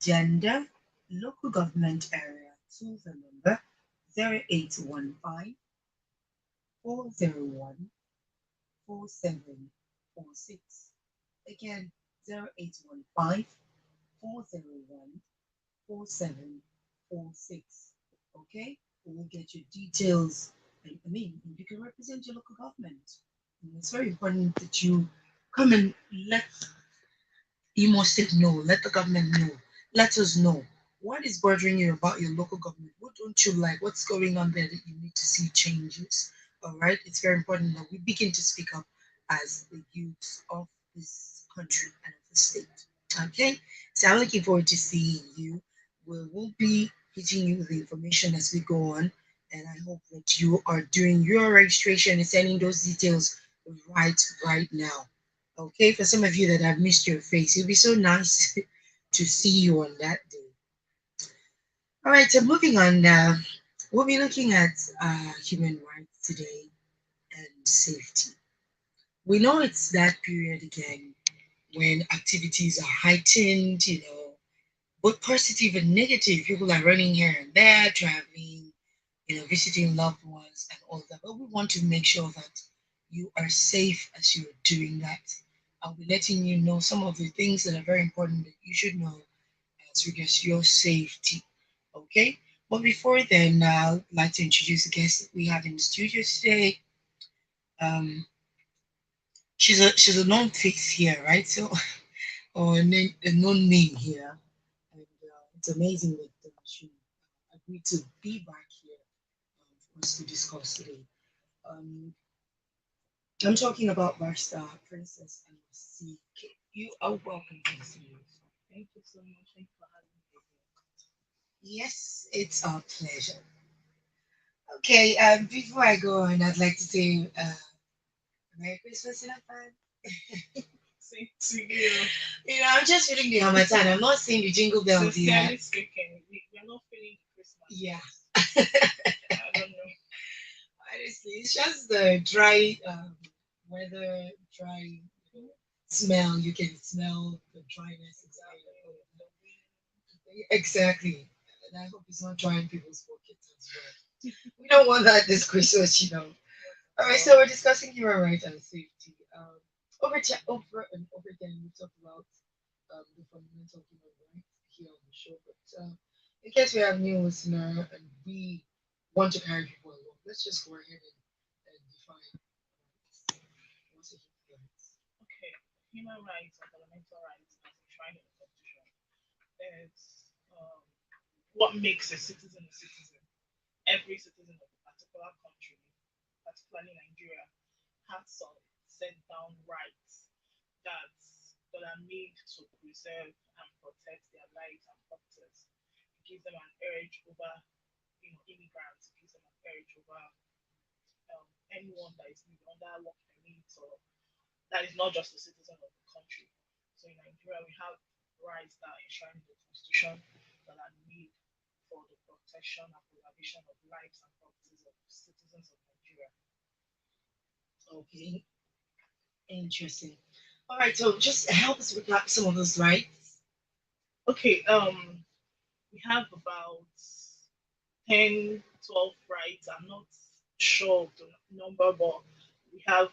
Gender, local government area, tool the number 0815 401 4746. Again, 0815 401 4746. Okay? We will get your details. I mean, you can represent your local government. And it's very important that you come and let Imo State know, let the government know, let us know what is bothering you about your local government. What don't you like? What's going on there that you need to see changes? All right, it's very important that we begin to speak up as the youth of this country and of the state. Okay, so I'm looking forward to seeing you. We'll be hitting you with the information as we go on, and I hope that you are doing your registration and sending those details right now. Okay, for some of you that have missed your face, it'll be so nice to see you on that day. All right, so moving on now, we'll be looking at human rights today and safety. We know it's that period again when activities are heightened, both positive and negative. People are running here and there, traveling, visiting loved ones and all that. But we want to make sure that you are safe as you're doing that. I'll be letting you know some of the things that are very important that you should know as regards your safety. Okay? But before then, I'd like to introduce the guest that we have in the studio today. Um, she's a known face here, right? So, or a known name here, and it's amazing that she agreed to be back here for us to discuss today. Um, I'm talking about Barsta Princess and CK. You are welcome to the studio. Thank you so much. Thank you for having me Yes, it's our pleasure. Okay, before I go on, I'd like to say Merry Christmas in advance. again. Same to you. I'm just feeling the Hamatan. I'm not seeing the jingle bells yet. Sincerely speaking, we're not feeling the Christmas Yeah, yet. I don't know. honestly, it's just the dry weather, dry smell. You can smell the dryness inside. Exactly. The Exactly. And I hope it's not drying people's pockets as well. We don't want that this Christmas. All right, so we're discussing human rights and safety. Over and over again, we talk about the fundamental human rights here on the show. But in case we have new listener and we want to carry people along, let's just go ahead and define rights. What's a human rights? Okay. Human rights and fundamental rights as enshrined in the Constitution. It's what makes a citizen a citizen. Every citizen of a particular country, particularly Nigeria, has some set down rights that that are made to preserve and protect their lives and properties. It gives them an edge over, immigrants. It gives them an edge over anyone that is maybe under work permit or that is not just a citizen of the country. So in Nigeria, we have rights that are enshrined in the constitution that are made for the protection and preservation of lives and properties of citizens of Nigeria. Okay, interesting. All right, so just help us recap some of those rights. Okay, we have about 10, 12 rights. I'm not sure of the number, but we have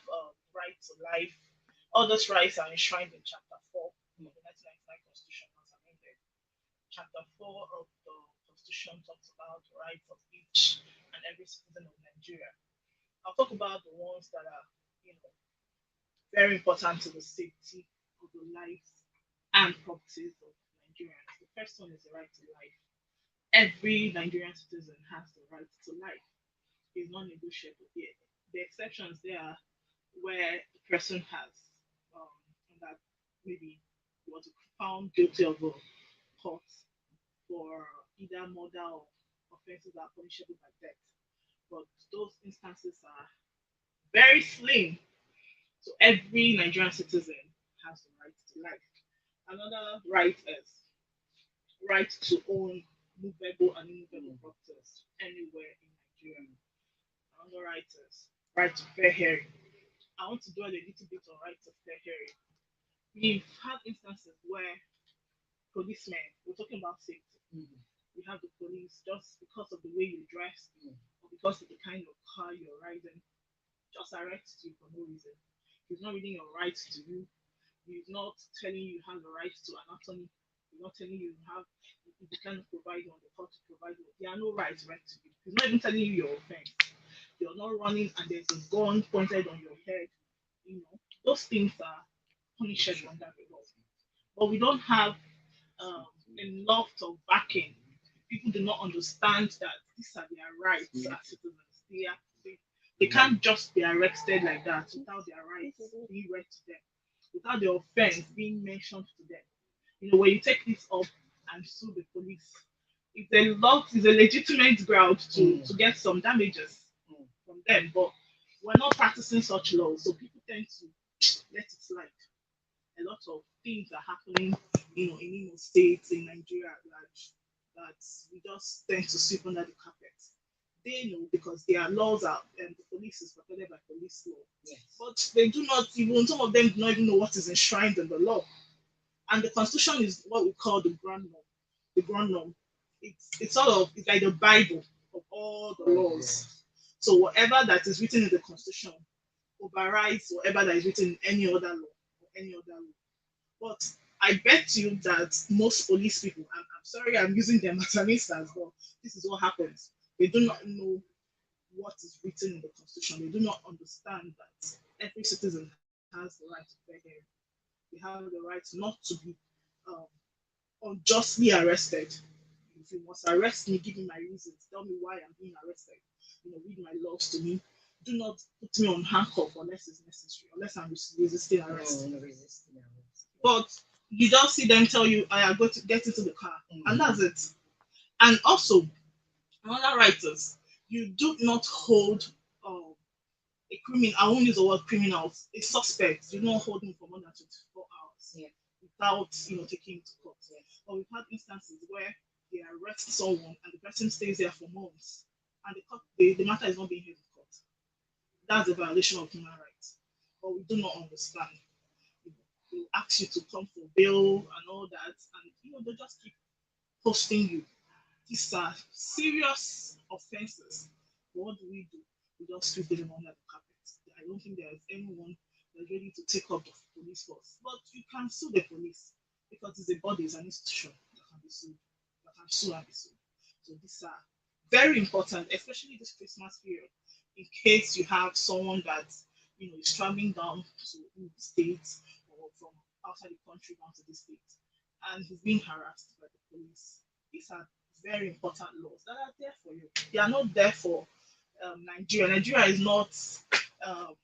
right to life. All those rights are enshrined in Chapter 4 of the 1999 Constitution as amended. Chapter 4 of the Constitution talks about the rights of each and every citizen of Nigeria. I'll talk about the ones that are, you know, very important to the safety of the lives and properties of Nigerians. The first one is the right to life. Every Nigerian citizen has the right to life. It's non negotiable. The exceptions there are where the person has um, that maybe was found guilty of a court for either murder or offenses that are punishable by death. But those instances are very slim. So every Nigerian citizen has the right to life. Another right is right to own movable and immovable properties anywhere in Nigeria. Another right is right to fair hearing. I want to dwell a little bit on right to fair hearing. We've had instances where policemen. We're talking about safety. Mhm. We have the police just because of the way you dress Mhm. or because of the kind of car you're riding, just arrest you for no reason. He's not reading your rights to you. He's not telling you have the right to anatomy. He's not telling you have if you can provide one, the court to provide one. There are no rights right to you. He's not even telling you your offense. You're not running and there's a gun pointed on your head. You know, those things are punishable under the law. But we don't have um, a lot of backing. People do not understand that these are their rights as citizens. They can't just be arrested like that without their rights being read to them, without the offense being mentioned to them. You know, when you take this up and sue the police, it's a legitimate ground to get some damages from them. But we're not practicing such laws, so people tend to let it slide. A lot of things are happening, in states in Nigeria that we just tend to sweep under the carpet. They know because their laws are and the police is protected by police law. Yes. But they do not even some of them do not even know what is enshrined in the law. And the constitution is what we call the grand norm. The grand norm. It's like the Bible of all the laws. So whatever that is written in the constitution overrides whatever that is written in any other law or any other law. But I bet you that most police people, I'm sorry, I'm using them as an instance, but this is what happens. They do not know what is written in the constitution. They do not understand that every citizen has the right to bear hearing. They have the right not to be um, unjustly arrested. If you must arrest me, give me my reasons. Tell me why I'm being arrested. Read my laws to me. Do not put me on handcuff unless it's necessary, unless I'm resisting arrest. No, resisting arrest. But you just see them tell you, I am going to get into the car, and Mhm. that's it. And also, another writers, you do not hold a criminal, I won't use the word criminals, a suspect, you do not hold him for more than 24 hours Yeah. without, taking him to court. Yeah. But we've had instances where they arrest someone and the person stays there for months and the matter is not being held in court. That's a violation of human rights. But we do not understand. They will ask you to come for bail and all that, and they just keep posting you. These are serious offenses. But what do? We just sweep them under the carpet. I don't think there is anyone that's ready to take up the police force. But you can sue the police because it's a body, it's an institution that can be sued. That can sue and be sued. So these are very important, especially this Christmas period, in case you have someone that is traveling down to the states or from outside the country down to the states, and he's being harassed by the police. These are very important laws that are there for you. They are not there for Nigeria. Nigeria is not um,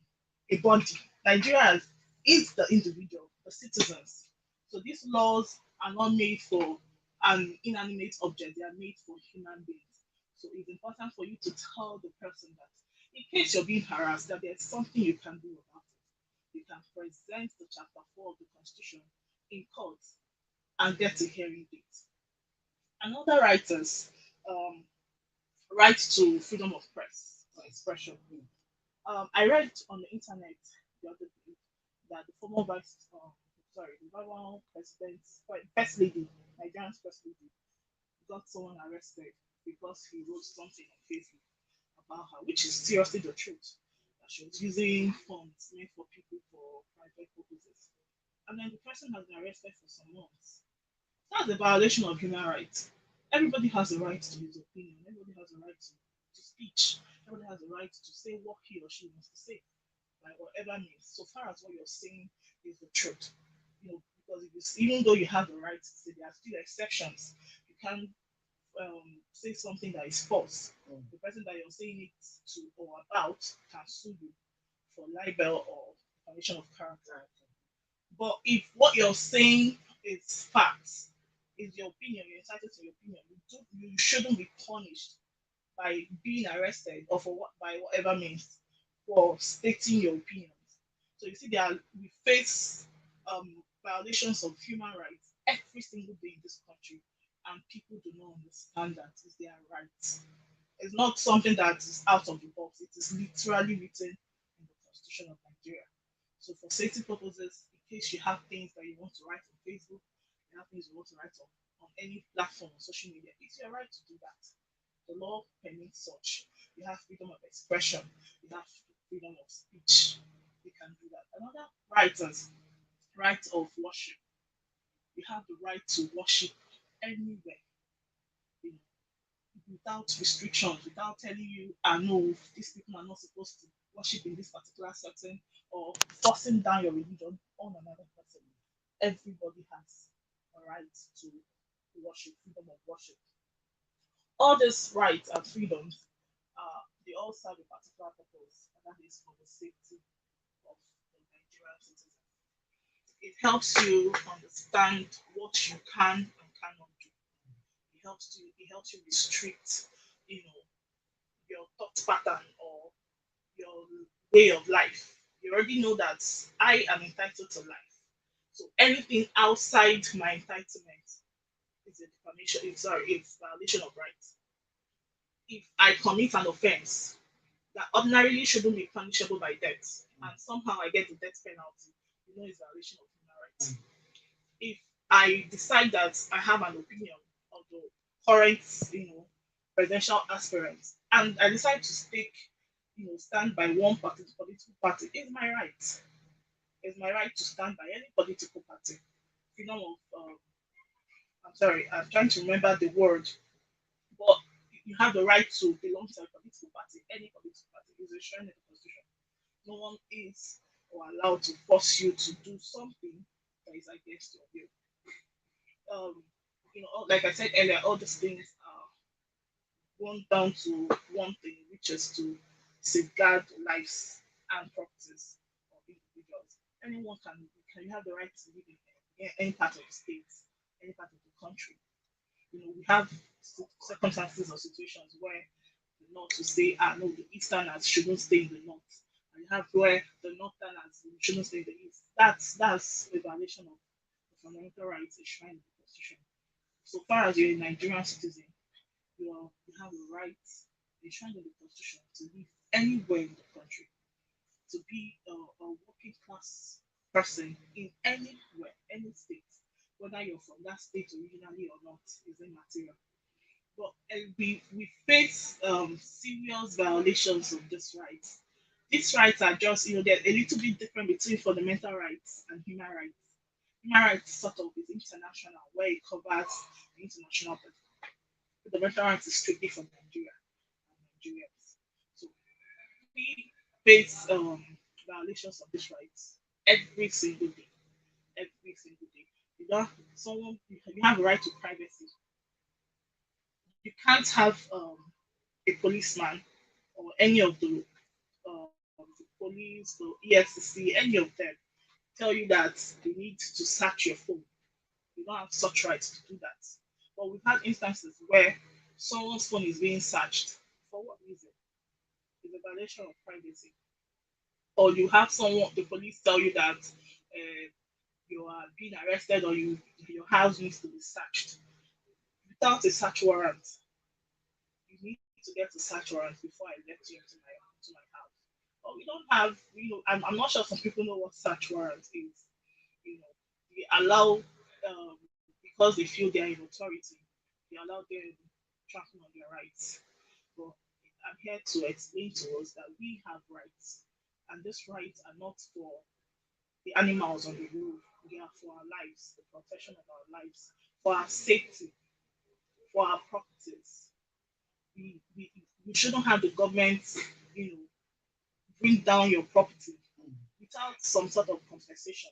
a body. Nigeria is the individual, the citizens. So these laws are not made for an inanimate object. They are made for human beings. So it's important for you to tell the person that in case you're being harassed, that there's something you can do about it. You can present the chapter 4 of the Constitution in court and get a hearing date. Another writers um, right to freedom of press or expression. I read on the internet the other day that the former the former president, first lady, Nigerian's first lady, got someone arrested because he wrote something on Facebook about her, which is seriously the truth. That she was using funds meant for people for private purposes. And then the person has been arrested for some months. That's a violation of human rights. Everybody has a right to his opinion. Everybody has a right to speech. Everybody has a right to say what he or she wants to say, by whatever means, so far as what you're saying is the truth. Because even though you have the right to say, there are still exceptions. You can't say something that is false. The person that you're saying it to or about can sue you for libel or defamation of character. But if what you're saying is facts, is your opinion, you're entitled to your opinion, you shouldn't be punished by being arrested or for by whatever means for stating your opinions. So you see, we face violations of human rights every single day in this country, and people do not understand that it's their rights. It's not something that is out of the box. It is literally written in the Constitution of Nigeria. So for safety purposes, in case you have things that you want to write on Facebook, You have things you want to write on any platform on social media. It's your right to do that. The law permits such. You have freedom of expression. You have freedom of speech. You can do that. Another right is right of worship. You have the right to worship anywhere, you know, without restrictions, without telling you, I know these people are not supposed to worship in this particular setting or forcing down your religion on another person. Everybody has a right to worship, freedom of worship. All these rights and freedoms, they all serve a particular purpose, and that is for the safety of the Nigerian citizens. It helps you understand what you can and cannot do. It helps you restrict, you know, your thought pattern or your way of life. You already know that I am entitled to life. So anything outside my entitlement is a defamation. It's violation of rights. If I commit an offense that ordinarily shouldn't be punishable by death, and somehow I get the death penalty, it's violation of human rights. If I decide that I have an opinion of the current, presidential aspirant, and I decide to stand by one political party, it's my right. It's my right to stand by any political party. Freedom of, I'm sorry, I'm trying to remember the word, but you have the right to belong to a political party. Any political party is enshrined in the constitution. No one is or allowed to force you to do something that is against your will. Like I said earlier, all these things are boiled down to one thing, which is to safeguard lives and properties of individuals. Anyone can have the right to live in any part of the state, any part of the country. We have circumstances or situations where the North will say, no, the Easterners shouldn't stay in the North. And you have where the Northerners shouldn't stay in the East. That's a violation of the fundamental rights enshrined in the Constitution. So far as you're a Nigerian citizen, you have a right enshrined in the Constitution to live anywhere in the country, to be a working class person in anywhere, any state, whether you're from that state originally or not, is immaterial. But we face serious violations of these rights. These rights are just, they're a little bit different between fundamental rights and human rights. Human rights sort of is international, where it covers the international, but fundamental rights is strictly for Nigeria and Nigerians. So we face violations of these rights every single day. Every single day. You have a right to privacy. You can't have a policeman or any of the police, the EFCC, any of them tell you that they need to search your phone. You don't have such rights to do that. But we've had instances where someone's phone is being searched. For what reason? It's a violation of privacy. Or you have the police tell you that you are being arrested or your house needs to be searched. Without a search warrant, you need to get a search warrant before I let you into my house. But we don't have, I'm not sure some people know what search warrant is. They allow, because they feel they are in authority, they allow them tracking on their rights. But I'm here to explain to us that we have rights, and these rights are not for the animals on the road. They are for our lives, the protection of our lives, for our safety, for our properties. We shouldn't have the government, you know, bring down your property without some sort of compensation.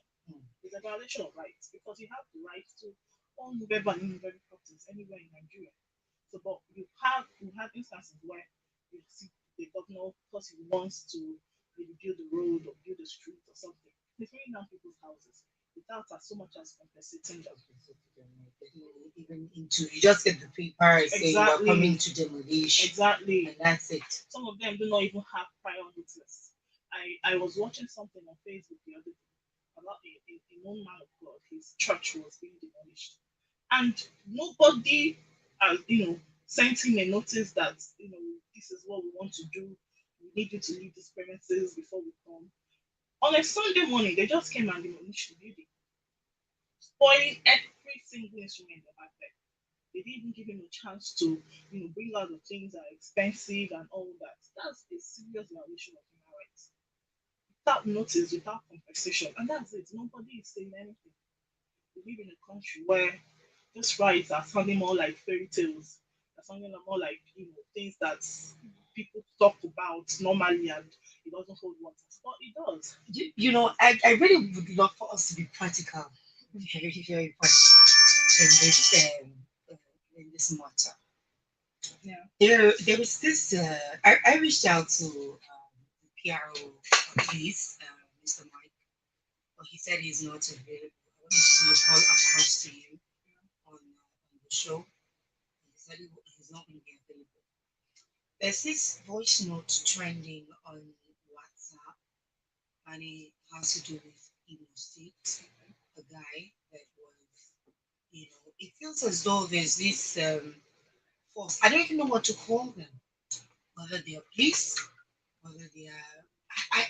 It's a violation of rights because you have the right to own movable and immovable properties anywhere in Nigeria. So, but you have instances where you see the governor because he wants to maybe build a road or build a street or something, he's bringing down people's houses without as so much as compensating them. Even into you just get the paper saying you're coming Exactly. to demolish, Exactly. and that's it. Some of them do not even have prior notice. I was watching something on Facebook the other day about a known man of God. His church was being demolished, and nobody, sent him a notice that this is what we want to do. We need you to leave these premises before we come. On a Sunday morning, they just came and demolished the building. spoiling every single instrument they had there. They didn't even give him a chance to, bring out the things that are expensive and all that. That's a serious violation of human rights. Without notice, without compensation, and that's it. Nobody is saying anything. We live in a country where those rights are sounding more like fairy tales. They're sounding more like things that people talk about normally, and it doesn't hold water. But it does. I really would love for us to be practical, very, very practical in this matter. Yeah. There was this. I reached out to the PRO police, Mr. Mike, but he said he's not available. I wanted to call across to you on the show. He said he's not going to be available. There's this voice note trending on WhatsApp, and it has to do with Imo State. A guy that was, it feels as though there's this force. I don't even know what to call them. Whether they are police, whether they are,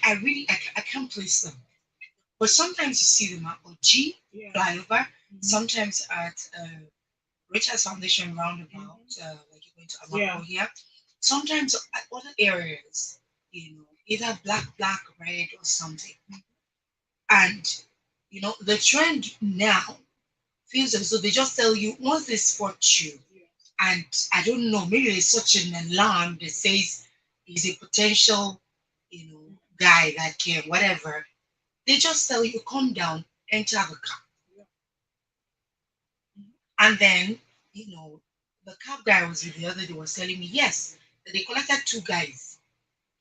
I really, I can't place them. But sometimes you see them at OG Yeah. flyover, Mhm. sometimes at Richard's Foundation roundabout, like you're going to Amako here. Sometimes at other areas, either black, red, or something. And the trend now feels as though they just tell you once they spot you, and I don't know, maybe there's such an alarm that says he's a potential, guy that can whatever. They just tell you come down, enter the car, and then the cab guy was with the other day was telling me yes that they collected two guys.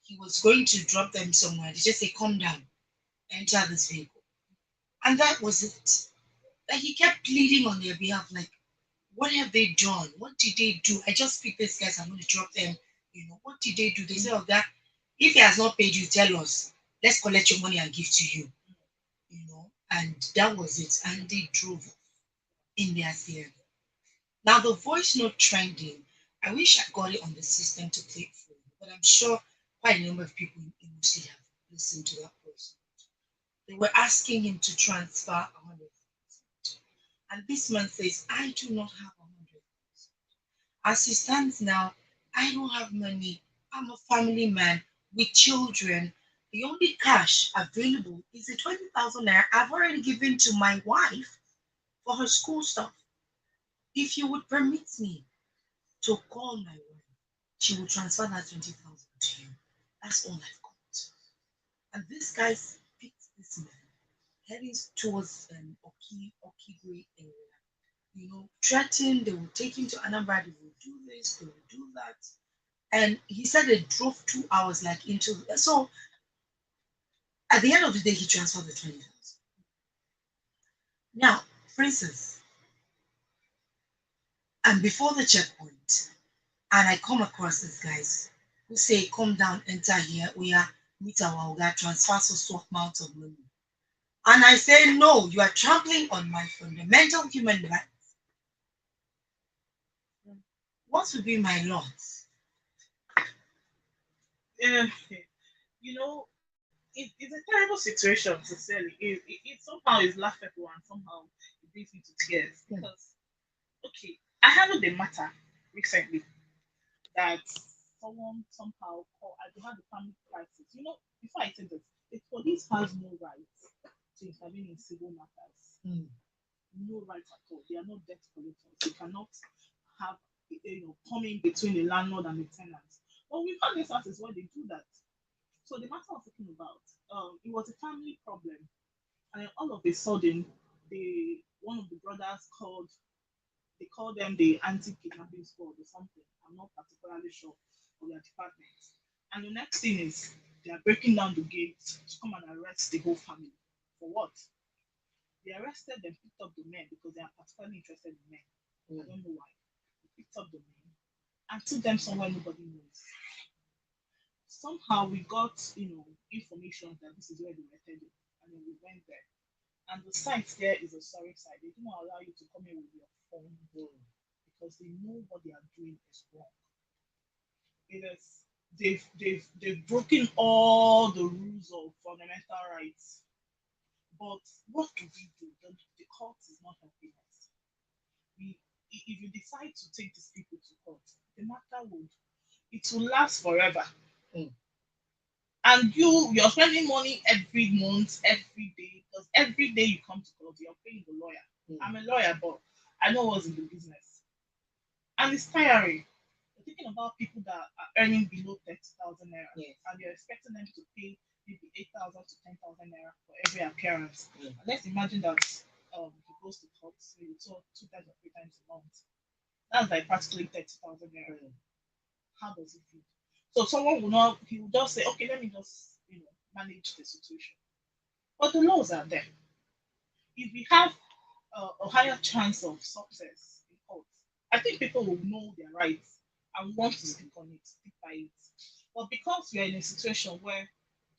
He was going to drop them somewhere. They just say come down, enter this vehicle, and that was it. Like he kept pleading on their behalf, like, what have they done? What did they do? I just picked these guys, I'm going to drop them. What did they do? They said, oh, that if he has not paid you, tell us. Let's collect your money and give to you. And that was it. And they drove in their theory. Now, the voice note trending, I wish I got it on the system to play it for you, but I'm sure quite a number of people in Musi have listened to that voice. They were asking him to transfer 100,000. And this man says, I do not have 100,000. As it stands now, I don't have money. I'm a family man with children. The only cash available is the 20,000 naira I've already given to my wife for her school stuff. If you would permit me to call my wife, she will transfer that 20,000 to you. That's all I've got. And this guy picked this man heading towards Okigwe area. Threatened they will take him to Anambra, they will do this, they will do that. And he said they drove 2 hours like into so at the end of the day he transferred the 20,000. Now, for instance, and before the checkpoint, and I come across these guys who say, come down, enter here, we are meet our Oga, transfer so amount of money. And I say, no, you are trampling on my fundamental human rights. What would be my loss? Yeah. You know, it's a terrible situation, sincerely. It somehow is laughable and somehow it brings me to tears because, okay, I handled a matter recently that someone somehow called, I had a family crisis. Before I say this, the police has no rights to intervene in civil matters. Mm. No right at all. They are not debt collectors. They cannot have, come in between the landlord and the tenant. But we've had instances where they do that. So the matter I was talking about, it was a family problem, and then all of a sudden, one of the brothers called. They call them the anti-kidnapping squad or something. I'm not particularly sure of their department. And the next thing is they are breaking down the gates to come and arrest the whole family. For what? They arrested them, picked up the men because they are particularly interested in men. I don't know why. They picked up the men and took them somewhere nobody knows. Somehow we got, information that this is where they were headed, and then we went there. And the site there is a sorry site. They don't allow you to come in with your phone because they know what they are doing is wrong. It is they've broken all the rules of fundamental rights But what do we do? The court is not helping us. We, if you decide to take these people to court, the matter would it will last forever. Mm. And you're spending money every month, every day, because every day you come to court, you're paying the lawyer. Mm. I'm a lawyer, but I know what's in the business. And it's tiring. You're thinking about people that are earning below 30,000 naira, Yes. and you're expecting them to pay maybe 8,000 to 10,000 naira for every appearance. Mm. And let's imagine that he goes to court maybe two times or three times a month. That's like practically 30,000 naira. Mm. How does it feel? So someone will not, he will just say, okay, let me just, manage the situation. But the laws are there. If we have a higher chance of success in court, I think people will know their rights and want to stick on it, stick by it. But because we are in a situation where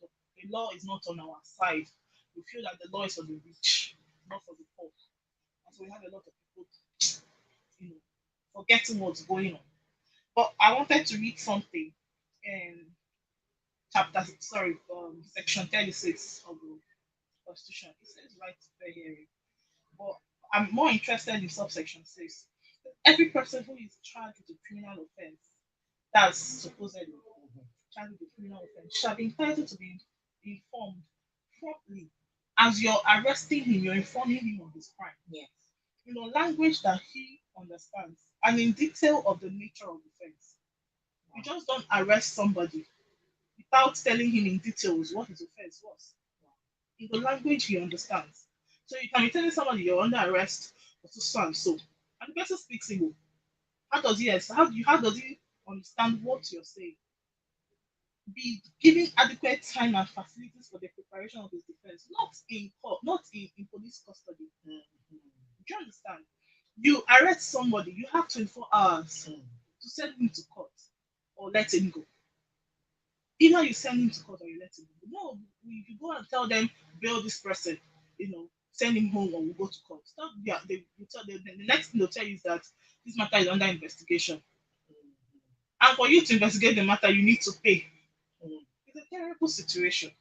the law is not on our side, we feel that the law is for the rich, not for the poor. And so we have a lot of people, you know, forgetting what's going on. But I wanted to read something in section 36 of the Constitution. It says right to fair hearing. But I'm more interested in subsection 6. Every person who is charged with a criminal offense, that's supposedly charged with a criminal offense, shall be entitled to be informed properly. As you're arresting him, you're informing him of his crime. Yes. Language that he understands, and in detail of the nature of the offense. You just don't arrest somebody without telling him in details what his offense was. In the language he understands. So you can be telling somebody you're under arrest for so and so, and the person speaks Igbo. How does he understand what you're saying? Be giving adequate time and facilities for the preparation of his defense, not in court, not in police custody. Mm. Do you understand? You arrest somebody, you have 24 hours Mm. to send him to court or let him go. Either you send him to court or you let him go. No, if you go and tell them bail this person, send him home or we'll go to court. Stop, yeah, the next thing they'll tell you is that this matter is under investigation. And for you to investigate the matter, you need to pay. Mm. It's a terrible situation.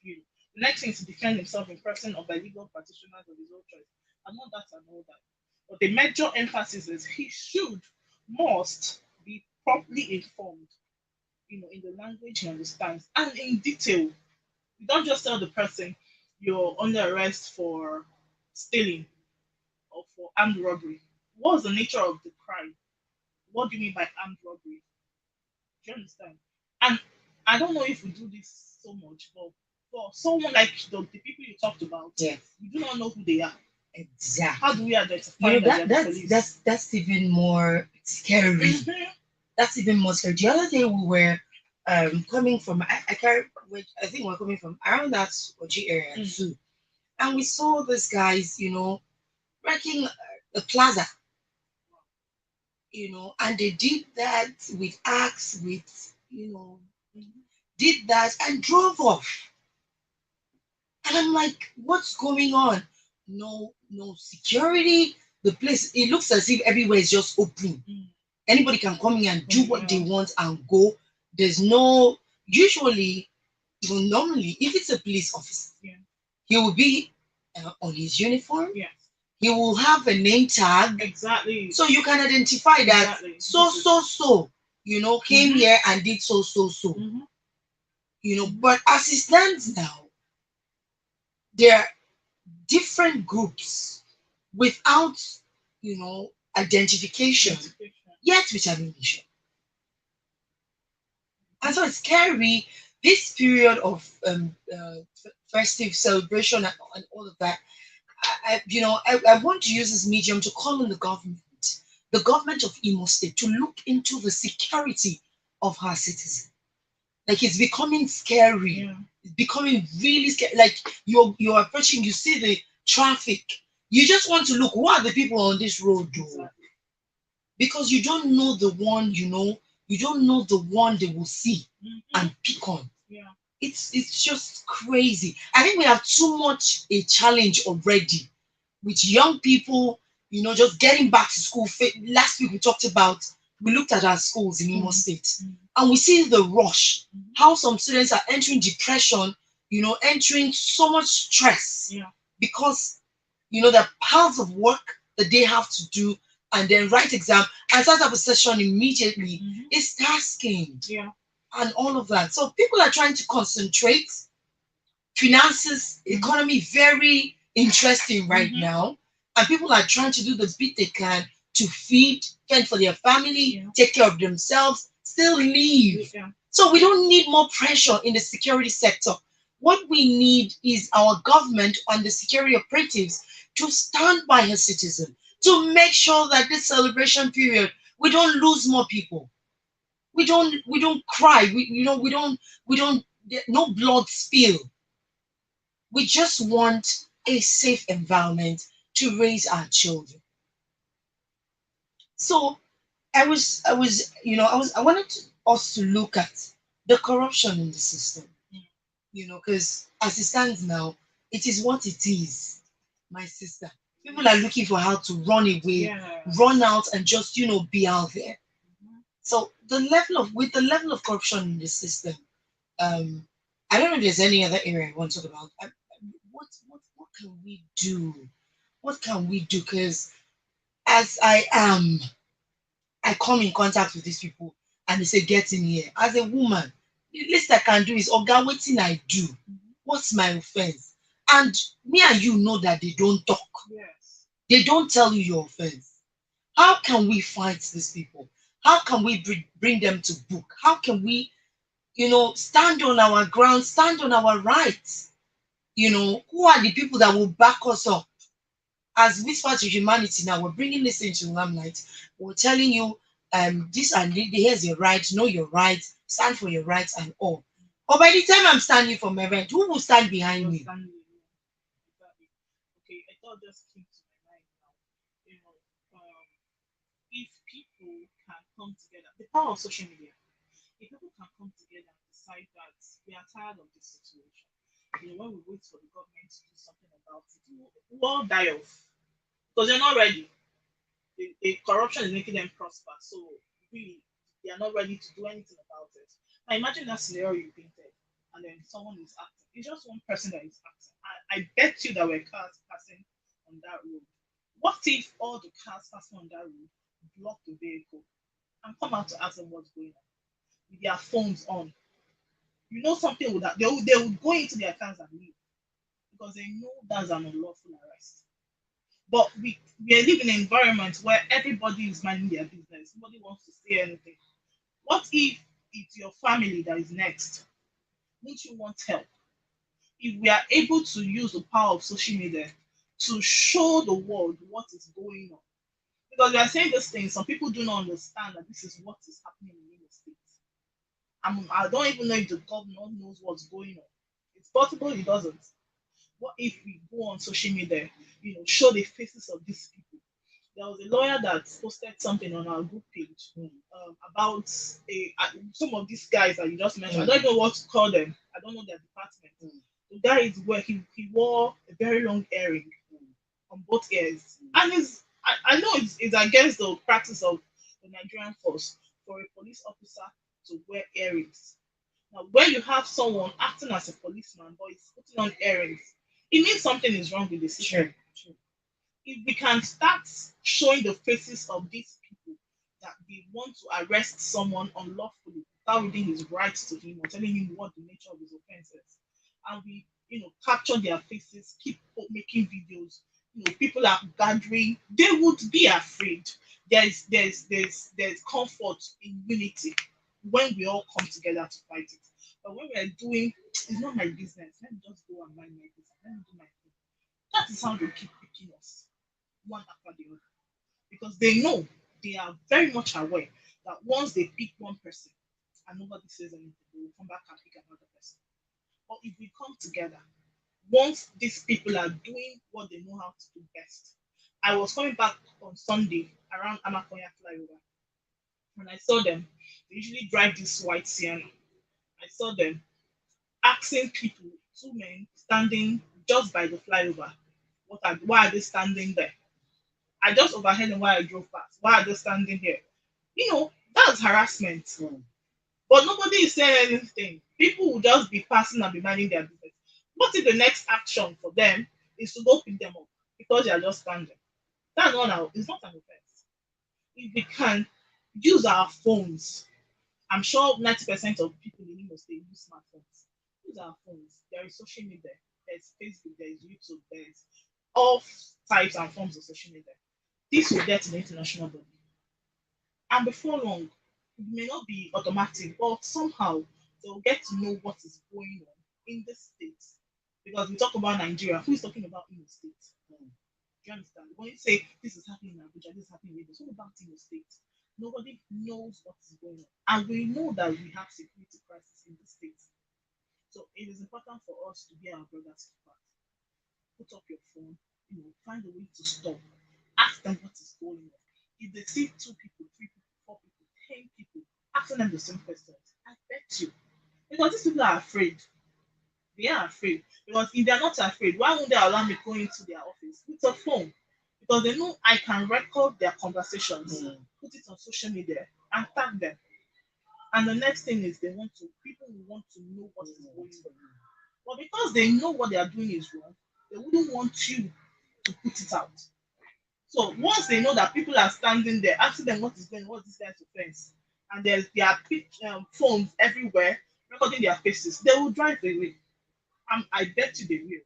You know. The next thing is to defend himself in person or by legal practitioners of his own choice. And all that and all that. But the major emphasis is he must be properly informed, in the language he understands and in detail. You don't just tell the person you're under arrest for stealing or for armed robbery. What's the nature of the crime? What do you mean by armed robbery? Do you understand? And I don't know if we do this so much, but for someone like the people you talked about, Yes. we do not know who they are. Exactly. How do we identify that that they're the police? that's even more scary. Mhm. That's even more scary. The other day we were coming from I think we're coming from around that Oji area too, and we saw these guys, wrecking a plaza, and they did that with axe, did that and drove off. And I'm like, what's going on? No security. The place, it looks as if everywhere is just open. Mm. Anybody can come in and do what they Yeah. want and go. There's no, usually, normally, if it's a police officer, Yeah. he will be on his uniform. Yes. He will have a name tag. Exactly. So you can identify that Exactly. so, came Mhm. here and did so. Mhm. But as it stands now, there are different groups without, identification, Identification. yet with ammunition. And so it's scary, this period of festive celebration and all of that. I want to use this medium to call on the government of Imo State, to look into the security of her citizens. Like, it's becoming scary. Yeah. It's becoming really scary. Like, you're approaching, you see the traffic. You just want to look, who are the people on this road, though? Exactly. Because you don't know the one, you don't know the one they will see Mhm. and pick on. Yeah. It's just crazy. I think we have too much a challenge already with young people, just getting back to school. Last week we looked at our schools in Imo State, Mhm. and we see the rush, Mhm. how some students are entering depression entering so much stress Yeah. because the piles of work that they have to do and then write exam and start up a session immediately Mm-hmm. is tasking Yeah. and all of that. So people are trying to concentrate. Finances, Mm-hmm. economy, very interesting right Mm-hmm. now. And people are trying to do the bit they can to feed, fend for their family, Yeah. take care of themselves, still live. Yeah. So we don't need more pressure in the security sector. What we need is our government and the security operatives to stand by a citizen, to make sure that this celebration period we don't lose more people. We don't cry. We don't no blood spill. We just want a safe environment to raise our children. So I wanted us to look at the corruption in the system, because as it stands now, it is what it is, my sister. People are looking for how to run away, Yeah. run out, and just be out there. Mhm. So the level of corruption in the system, um, I don't know if there's any other area I want to talk about. What can we do? What can we do? Because as I come in contact with these people and they say, get in here. As a woman, the least I can do is, Oga, wetin I do? Mhm. What's my offense? And me and you know that they don't talk. Yes. They don't tell you your offense. How can we fight these people? How can we bring them to book? How can we, stand on our ground, stand on our rights? Who are the people that will back us up? As Whisper to Humanity now, we're bringing this into limelight. We're telling you, this and here's your rights, know your rights, stand for your rights and all. But by the time I'm standing for my right, who will stand behind me? Understanding. Exactly. Okay, I thought just came to my mind now. You know, if people can come together, the power of social media. If people can come together and decide that we are tired of this situation, when we wait for the government to do something about it, we'll all die off because they're not ready. The corruption is making them prosper, so really they are not ready to do anything about it. Now imagine that scenario you painted, and then someone is acting. It's just one person that is acting. I bet you there were cars passing on that road. What if all the cars passing on that road block the vehicle and come out to ask them what's going on with their phones on? Something would that they would go into their cars and leave because they know that's an unlawful arrest. But we live in an environment where everybody is minding their business. Nobody wants to say anything. What if it's your family that is next? Won't you want help? If we are able to use the power of social media to show the world what is going on, because we are saying this thing, some people do not understand that this is what is happening in the States. I don't even know if the governor knows what's going on. It's possible he doesn't. What if we go on social media, show the faces of these people? There was a lawyer that posted something on our group page about some of these guys that you just mentioned. I don't know what to call them. I don't know their department. The guy is where he wore a very long earring on both ears, and I know it's against the practice of the Nigerian force for a police officer to wear earrings. Now, when you have someone acting as a policeman but is putting on earrings, it means something is wrong with the system. True. If we can start showing the faces of these people that they want to arrest someone unlawfully without reading his rights to him or telling him what the nature of his offense is, and we capture their faces, keep making videos, people are gathering, they would be afraid. There's comfort in unity when we all come together to fight it. But when we're doing, it's not my business, let me just go and mind my business, let me do my thing. That is how they keep picking us one after the other because they know, they are very much aware that once they pick one person and nobody says anything, they will come back and pick another person. But if we come together, once these people are doing what they know how to do best. I was coming back on Sunday around Amakoya flyover and I saw them. They usually drive this white Sienna. I saw them asking people, two men standing just by the flyover, why are they standing there? I just overheard them while I drove past. Why are they standing here? That's harassment. But nobody is saying anything. People will just be passing and be minding their business. What if the next action for them is to go pick them up because they are just standing? That's not now. It's not an offense. If we can use our phones, I'm sure 90% of people in Imo State use smartphones. Use our phones. There is social media. There's Facebook. There's YouTube. There's all types and forms of social media. This will get to the international body. And before long, it may not be automatic, but somehow they'll get to know what is going on in the states. Because we talk about Nigeria, who is talking about in the states? Do you understand? When you say this is happening in Abuja, this is happening in Lagos, what about in the states? Nobody knows what is going on. And we know that we have security crisis in the states. So it is important for us to be our brothers keepers. Put up your phone, find a way to stop. Ask them what is going on. If they see two people, three people, four people, 10 people, asking them the same questions, I bet you. Because these people are afraid. They are afraid. Because if they are not afraid, why won't they allow me go into their office with a phone? Because they know I can record their conversations, put it on social media, and tag them. And the next thing is people will want to know what is going on. But because they know what they are doing is wrong, they wouldn't want you to put it out. So once they know that people are standing there, asking them what is going on, what is this guy's offense, and there are phones everywhere recording their faces, they will drive away. I bet you they will.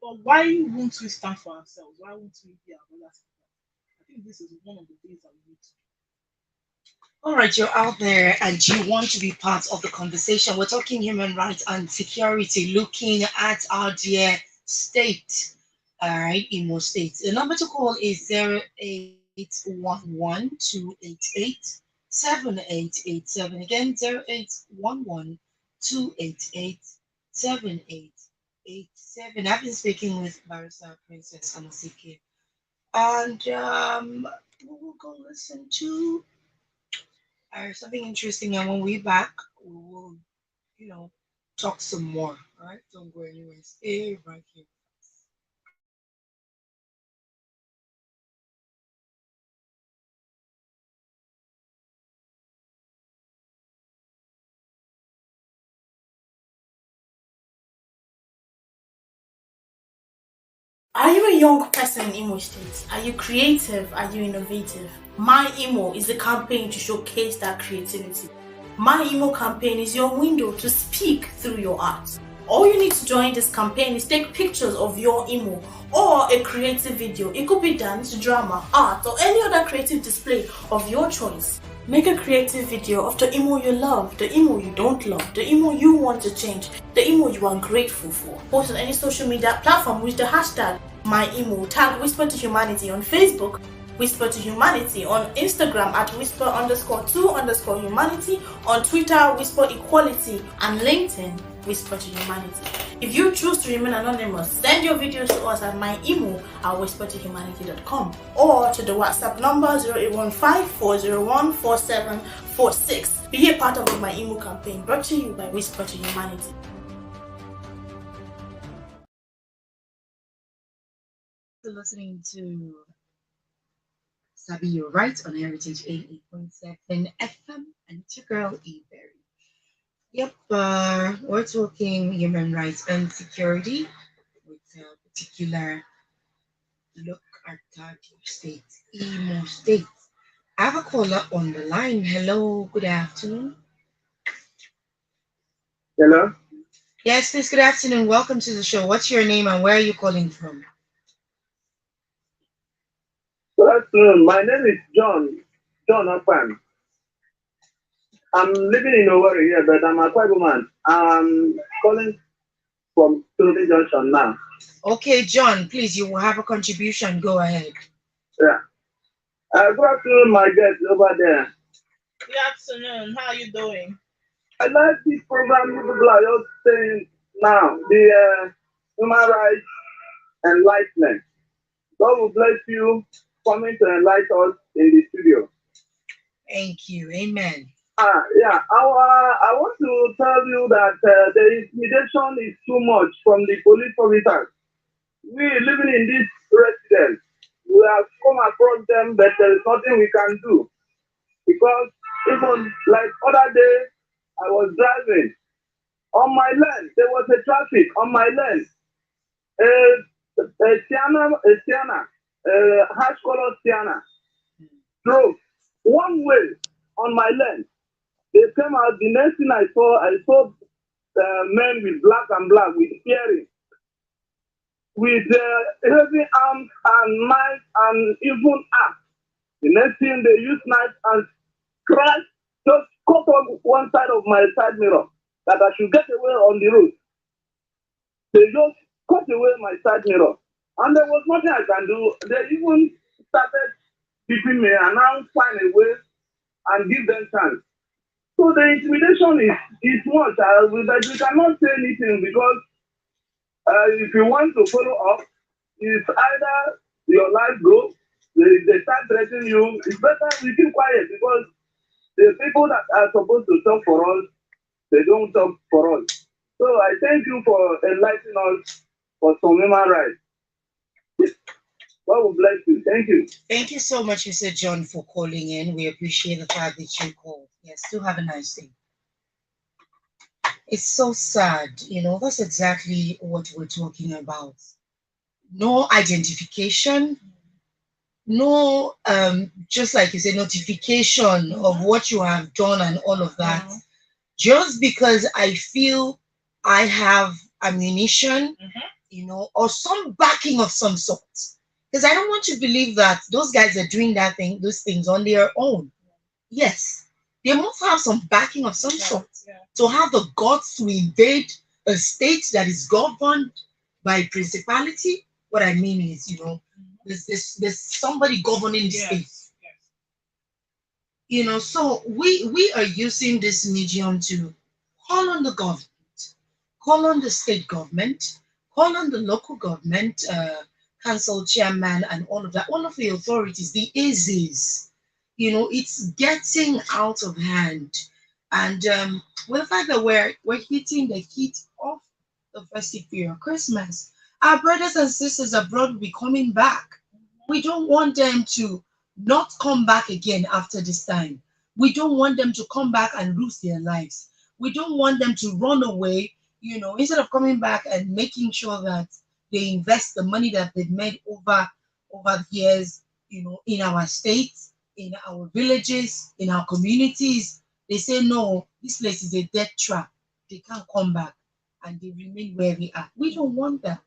But why won't we stand for ourselves? Why won't we be our brothers? I think this is one of the things that we need to All right, you're out there and you want to be part of the conversation. We're talking human rights and security, looking at our dear state. All right, Imo State. The number to call is 0811-288-7887. Again, 0811-288-7887. I've been speaking with Barrister Princess Amasike. And we will go listen to something interesting. And when we're back, we will, you know, talk some more. All right, don't go anywhere. Stay right here. Are you a young person in Imo State? Are you creative? Are you innovative? My Imo is a campaign to showcase that creativity. My Imo campaign is your window to speak through your art. All you need to join this campaign is take pictures of your Imo or a creative video. It could be dance, drama, art, or any other creative display of your choice. Make a creative video of the Imo you love, the Imo you don't love, the Imo you want to change, the Imo you are grateful for. Post on any social media platform with the hashtag MyImo. Tag Whisper to Humanity on Facebook, Whisper to Humanity on Instagram at Whisper_2_Humanity, on Twitter, Whisper Equality, and LinkedIn, Whisper to Humanity. If you choose to remain anonymous, send your videos to us at myemo at whispertohumanity.com or to the WhatsApp number 0815-401-4746. Be a part of the My Emo campaign brought to you by Whisper to Humanity. You're listening to Sabi, you're right on Heritage 88.7 FM, and it's your girl, E. Berry. Yep, we're talking human rights and security with a particular look at your state, Imo State. I have a caller on the line. Hello, good afternoon. Hello. Yes, please, good afternoon. Welcome to the show. What's your name and where are you calling from? Good afternoon. My name is John. John Afan. I'm living in Owerri here, but I'm a tribal man. I'm calling from Trinity Junction now. Okay, John, please, you will have a contribution. Go ahead. Yeah. Good afternoon, my guest over there. Good afternoon. How are you doing? I like this program you people are just saying now, the human rights enlightenment. God will bless you coming to enlighten us in the studio. Thank you. Amen. Yeah, I want to tell you that the intimidation is too much from the police officers. We living in this residence, we have come across them, but there is nothing we can do because even like other day, I was driving On my lane, there was a traffic on my lane. Hash color Sienna drove one way on my lane. They came out. The next thing I saw men with black and black with earrings, with heavy arms and knives and even axe. The next thing they use knife and scratch, just cut off one side of my side mirror that I should get away on the road. They just cut away my side mirror. And there was nothing I can do. They even started beating me and now find a way and give them chance. So the intimidation is much. But we cannot say anything because if you want to follow up, it's either your life goes, they start threatening you. It's better we keep quiet because the people that are supposed to talk for us, they don't talk for us. So I thank you for enlightening us for some human rights. God will bless you. Thank you. Thank you so much, Mr. John, for calling in. We appreciate the fact that you called. Yes, do have a nice day. It's so sad, that's exactly what we're talking about. No identification, no, just like you said, notification of what you have done and all of that. Just because I feel I have ammunition, or some backing of some sort. Because I don't want to believe that those guys are doing those things on their own. Yes, they must have some backing of some sort to have the guts to invade a state that is governed by principality. What I mean is, there's somebody governing the state. So we are using this medium to call on the government, call on the state government, call on the local government, council chairman, and all of the authorities, the AZs. It's getting out of hand. And with the fact that we're hitting the heat of the festive period, Christmas, our brothers and sisters abroad will be coming back. We don't want them to not come back again after this time. We don't want them to come back and lose their lives. We don't want them to run away, instead of coming back and making sure that they invest the money that they've made over the years, in our states, in our villages, in our communities. They say no, this place is a death trap. They can't come back and they remain where they are. We don't want that.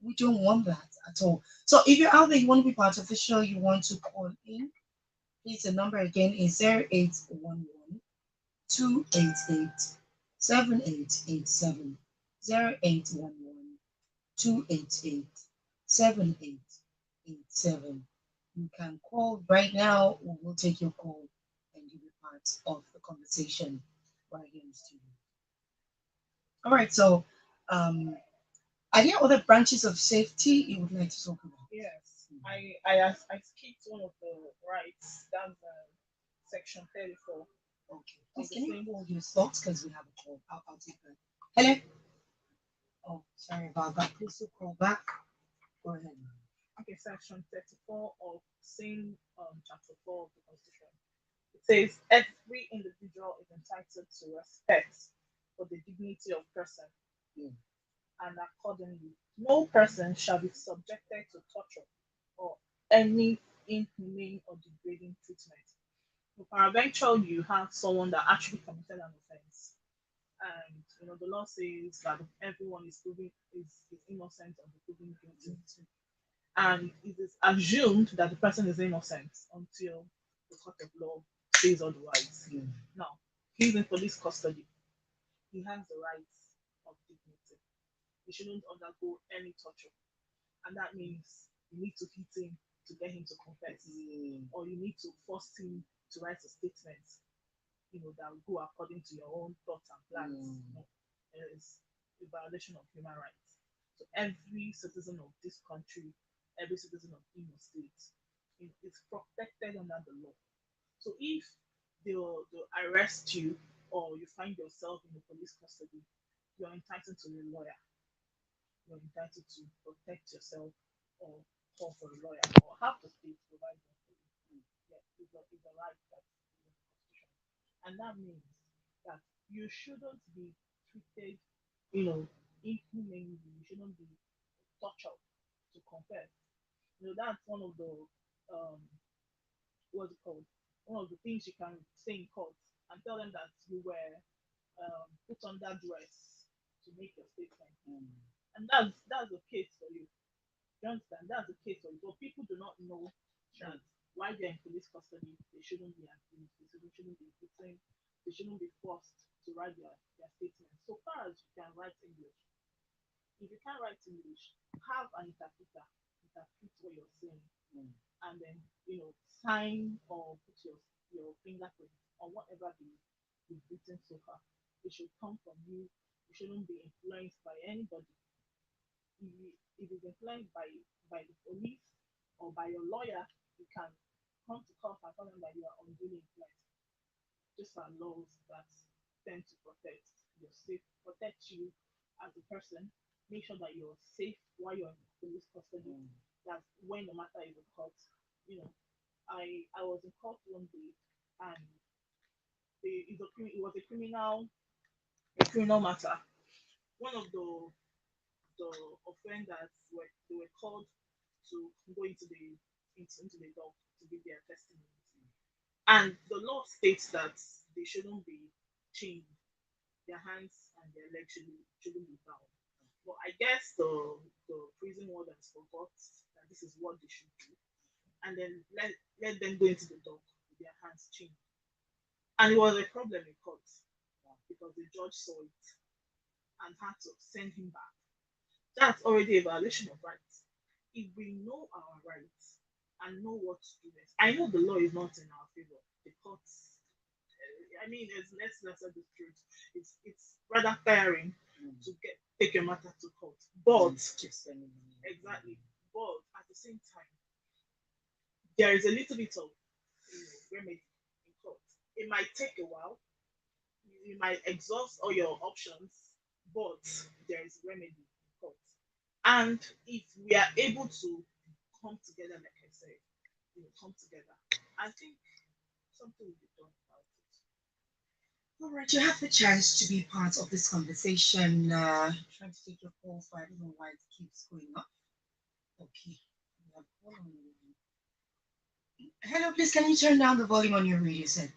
We don't want that at all. So if you're out there, you want to be part of the show, you want to call in, please the number again is 0811 288 7887. 0811 288 7887. You can call right now. We will take your call and you'll be part of the conversation right here in the studio. All right, so um, are there other branches of safety you would like to talk about? Yes, I skipped one of the rights. That's section 34. Okay, please can you hold your thoughts because we have a call. I'll take that. Hello? Oh, sorry about that. Please do call back. Go ahead. Okay, section 34 of same chapter 4 of the Constitution. It says every individual is entitled to respect for the dignity of person, Yeah. and accordingly, no person shall be subjected to torture or any inhumane or degrading treatment. If peradventure you have someone that actually committed an offense, and the law says that everyone is innocent of the proven guilty, and it is assumed that the person is innocent until the court of law says otherwise. Yeah. Now, he's in police custody. He has the rights of dignity. He shouldn't undergo any torture. And that means you need to hit him to get him to confess, or you need to force him to write a statement, that will go according to your own thoughts and plans. It is a violation of human rights. So every citizen of this country, every citizen of Imo State, is protected under the law. So if they'll arrest you or you find yourself in the police custody, you're entitled to a lawyer. You're entitled to protect yourself or call for a lawyer or have the state provide one for you. Yeah, it's a right that's in the Constitution. And that means that you shouldn't be treated, inhumanely. You shouldn't be tortured to confess. That's one of the um, what's it called? One of the things you can say in court and tell them that you were put under duress to make your statement, and that's the case for you. You understand? That's the case for you. But people do not know that while they're in police custody, they shouldn't be abused, they shouldn't be beaten, they shouldn't be forced to write their statement. So far as you can write English, if you can't write English, have an interpreter interpret what you're saying, and then sign or put your fingerprint on whatever you've written so far. It should come from you. You shouldn't be influenced by anybody. If it's influenced by the police or by your lawyer, you can come to court and tell them that you are unduly influenced. These are laws that tend to protect your safe, protect you as a person. Make sure that you're safe while you're in police custody. That when the matter is in court, you know, I was in court one day, and it was a criminal matter. One of the offenders were called to go into the dock to give their testimony. And the law states that they shouldn't be chained, their hands and their legs shouldn't be bound. But I guess the prison wardens forgot that this is what they should do, and then let them go into the dock with their hands chained. And it was a problem in court because the judge saw it and had to send him back. That's already a violation of rights. If we know our rights and know what to do next, I know the law is not in our favor. The courts, I mean, let's say the truth. It's rather tiring to take your matter to court, but exactly. But at the same time, there is a little bit of remedy in court. It might take a while. You might exhaust all your options, but there is remedy in court. And if we are able to come together, like I said, come together, I think something will be done about it. All right, you have the chance to be part of this conversation. Trying to take your call, so I don't know why it keeps going up. Okay. We have call on the line. Hello, please, can you turn down the volume on your radio set?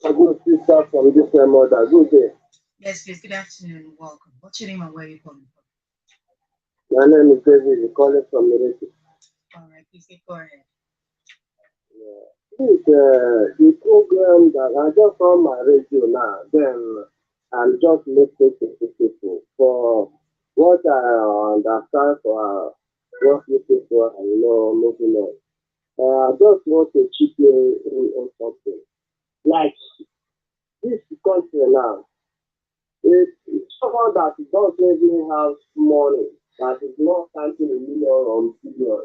A good sister from this mother. Good day. Yes, please. Good afternoon. Welcome. What's your name and where are you calling from? My name is David. You call it from Meriti. All right, please go ahead. Yeah. This the program that I just on my radio now. Then I'm just listening to people for what I understand for what you people are moving on. I just want to chip in something. Like this country now, it's someone that doesn't even have money, that is not counting a million or billion.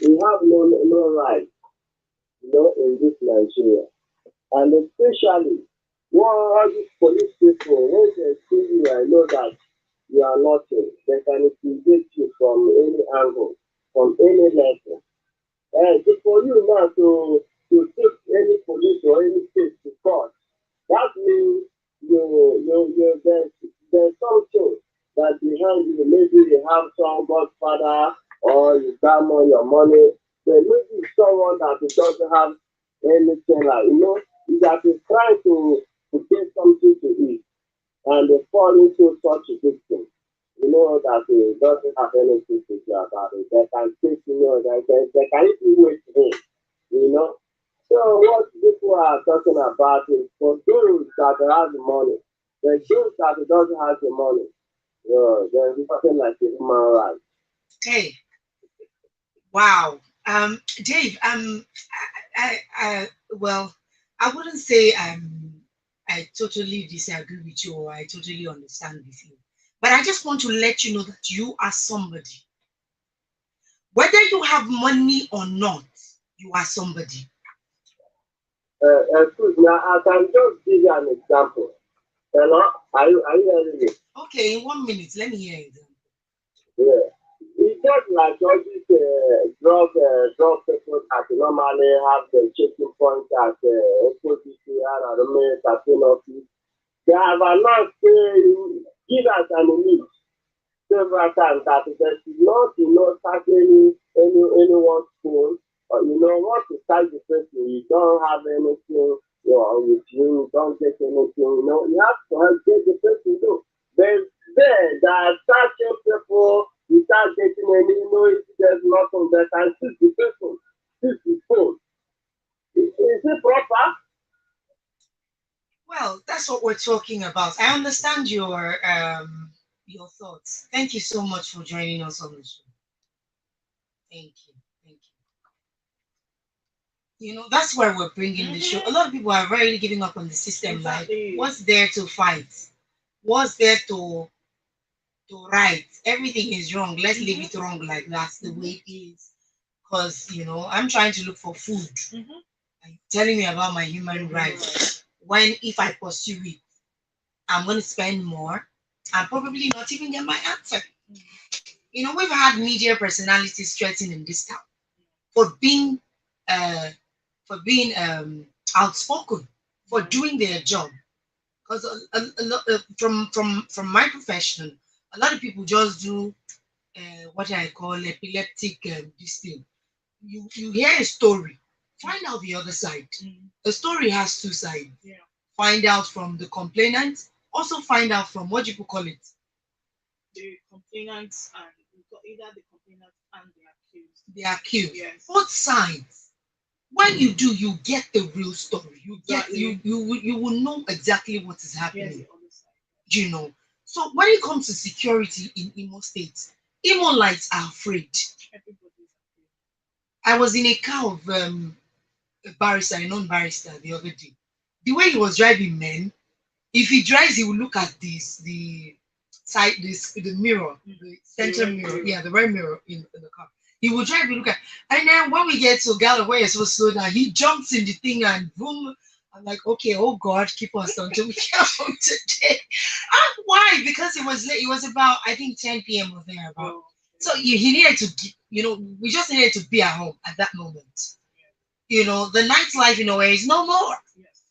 We have no right, in this Nigeria. And especially, all these police people, when they see you, I know that you are nothing. They can intimidate you from any angle, from any level. And for you now to take any police or any state to court, that means there's something that behind you. Maybe you have some godfather or you gamble your money. But maybe someone that doesn't have anything like that is trying to get something to eat and they fall into such a victim. That doesn't have anything to do about it. They can take, they can even wait him, you know. So what people are talking about is for those that have the money, the those that doesn't have the money, there's nothing like a human right. Hey, wow. Dave, well, I wouldn't say I totally disagree with you or I totally understand with you. But I just want to let you know that you are somebody. Whether you have money or not, you are somebody. Excuse me, I can just give you an example. Are you hearing me? Okay, in 1 minute, let me hear it. Yeah. It's just like all these drug people that normally have the checking point at OPCR or the casino office. They have announced give us an image several times that they should not, start anyone's phone. Or, once you start the person, you don't have anything, with you don't get anything, you have to help get the person do. Then that certain people, you start getting any, if there's nothing, they can shoot the person, shoot the phone. Is it proper? Well, that's what we're talking about. I understand your thoughts. Thank you so much for joining us on the show. Thank you. Thank you. That's where we're bringing the show. A lot of people are really giving up on the system. Like, Exactly. what's there to fight? What's there to right? Everything is wrong. Let's leave it wrong like that's the way it is. Because I'm trying to look for food. Mhm. And telling me about my human rights. When if I pursue it, I'm going to spend more and probably not even get my answer. We've had media personalities threatened in this town for being uh, outspoken, for doing their job. Because a lot from my profession, a lot of people just do what I call epileptic this thing. You hear a story, find out the other side. A story has two sides. Yeah. Find out from the complainant, also find out from what people call it, The complainants and either the complainants and the accused. the accused. Yes. Both sides. When you do, you get the real story. You get Exactly. you will know exactly what is Here's happening. the other side. You know. So when it comes to security in Imo State, Imo lights are afraid. Everybody's afraid. I was in a car of a barrister, a non-barrister, the other day. The way he was driving, man, if he drives, he will look at the side, the mirror, the center right mirror, mirror. yeah, the right mirror in the car. He will drive, he look at, and then when we get to Gala where you're supposed to slow down, he jumps in the thing and boom. I'm like, okay, oh God, keep us until we get home today. Why? Because it was late. It was about I think 10 p.m. or thereabout. Oh, So he needed to, we just needed to be at home at that moment. The nightlife in a way is no more. yes.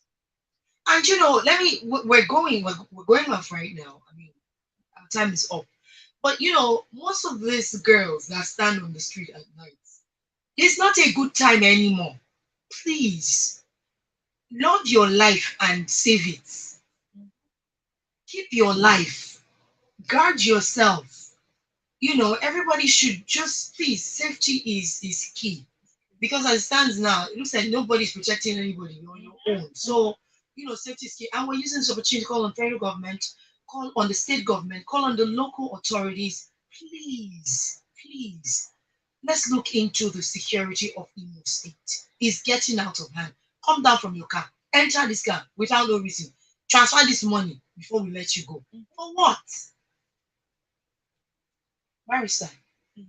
And we're going off right now. I mean, our time is up. But most of these girls that stand on the street at night, it's not a good time anymore. Please, love your life and save it. Keep your life. Guard yourself. Everybody should just please. Safety is key. Because as it stands now, it looks like nobody's protecting anybody. You're on your own. So, safety is key. And we're using this opportunity to call on federal government, call on the state government, call on the local authorities. Please, please, let's look into the security of Imo State. It's getting out of hand. Come down from your car, enter this car without no reason. Transfer this money before we let you go. For what? Barrister. Mm.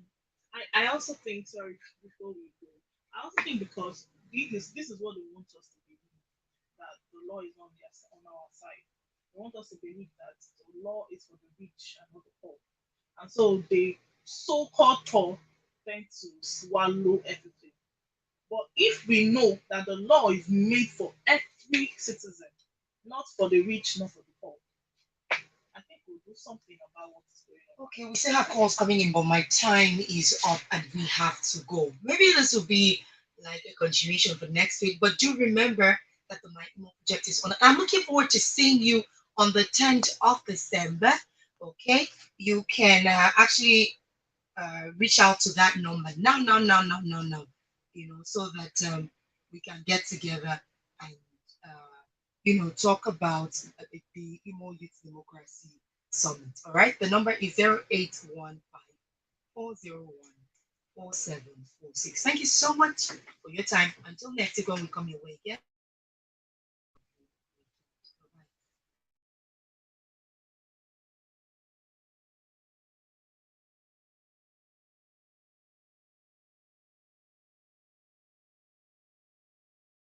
I also think, sorry, before we go, I also think because this is what they want us to believe, that the law is on our side. They want us to believe that the law is for the rich and not the poor. And so the so-called poor tend to swallow everything. But if we know that the law is made for every citizen, not for the rich, not for the poor, I think we'll do something about what is going on. Okay, we still have calls coming in, but my time is up and we have to go. Maybe this will be like a continuation for next week, but do remember that the Mighty Mo project is on. I'm looking forward to seeing you on the 10th of December. Okay, you can actually reach out to that number now, so that we can get together and talk about the Imo Youth Democracy Summit. All right, the number is 0815 401 4746. Thank you so much for your time. Until next week when we come your way again.